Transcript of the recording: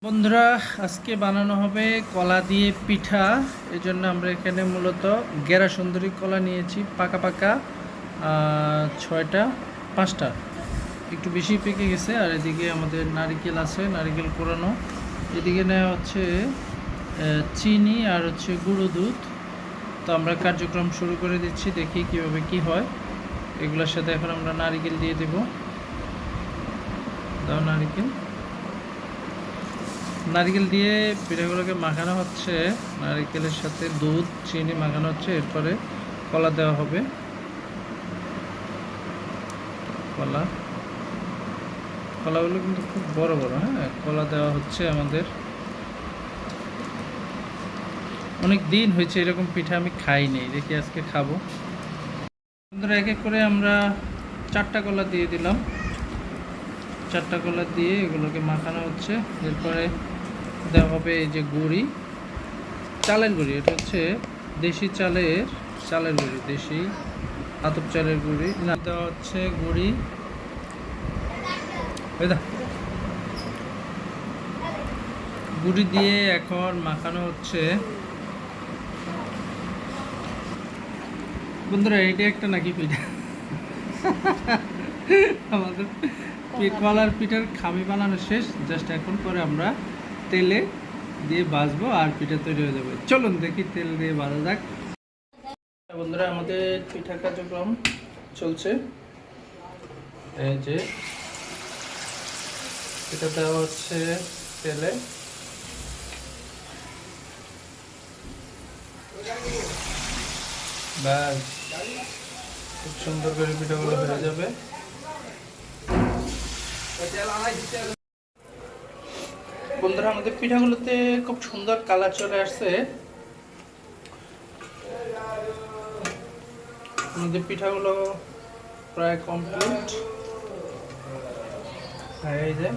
বন্ধুরা, আজকে বানানো হবে কলা দিয়ে পিঠা। এই জন্য আমরা এখানে মূলত গেরা সুন্দরী কলা নিয়েছি, পাকা পাকা 6টা 5টা, একটু বেশি পেকে গেছে। আর এদিকে আমাদের নারিকেল আছে, নারিকেল কোরানো। এদিকে নেওয়া হচ্ছে চিনি আর হচ্ছে গুঁড়ো দুধ। তো আমরা কার্যক্রম শুরু করে দিচ্ছি, দেখি কিভাবে কি হয়। এগুলোর সাথে এখন আমরা নারিকেল দিয়ে দেব। দাও নারিকেল। নারকেল দিয়ে পিঠাগুলোকে মাখানো হচ্ছে, নারকেলের সাথে দুধ চিনি মাখানো হচ্ছে। এরপরে কলা দেওয়া হবে, কলাগুলো কিন্তু খুব বড় বড়। হ্যাঁ, কলা দেওয়া হচ্ছে আমাদের। অনেক দিন হয়েছে এরকম পিঠা আমি খাইনি, দেখি আজকে খাবো। বন্ধুরা, এক এক করে আমরা 4টা কলা দিয়ে দিলাম। 4টা কলা দিয়ে এগুলোকে মাখানো হচ্ছে। এরপরে দেওয়া হবে এই যে গুঁড়ি, চালের গুঁড়ি। এটা হচ্ছে দেশি চালের গুঁড়ি, দেশি আতপ চালের গুঁড়ি। না, দেওয়া হচ্ছে গুঁড়ি। গুঁড়ি দিয়ে এখন মাখানো হচ্ছে। বন্ধুরা, এইটা একটা নাকি পিঠা? আমাদের কলার পিঠার খামি বানানো শেষ, জাস্ট এখন পরে আমরা তেলে দিয়ে ভাজবো আর পিঠা তৈরি হয়ে যাবে। চলুন দেখি তেল দিয়ে ভাজা যাক। বন্ধুরা, আমাদের পিঠা কার্যক্রম চলছে। এই যে পিঠা দেওয়া হচ্ছে তেলে। ব্যাস, খুব সুন্দর করে পিঠাগুলো হয়ে যাবে। বন্ধুরা, আমাদের পিঠাগুলোতে খুব সুন্দর কালার চলে আসছে। আমাদের পিঠাগুলো প্রায় কমপ্লিট। এই যে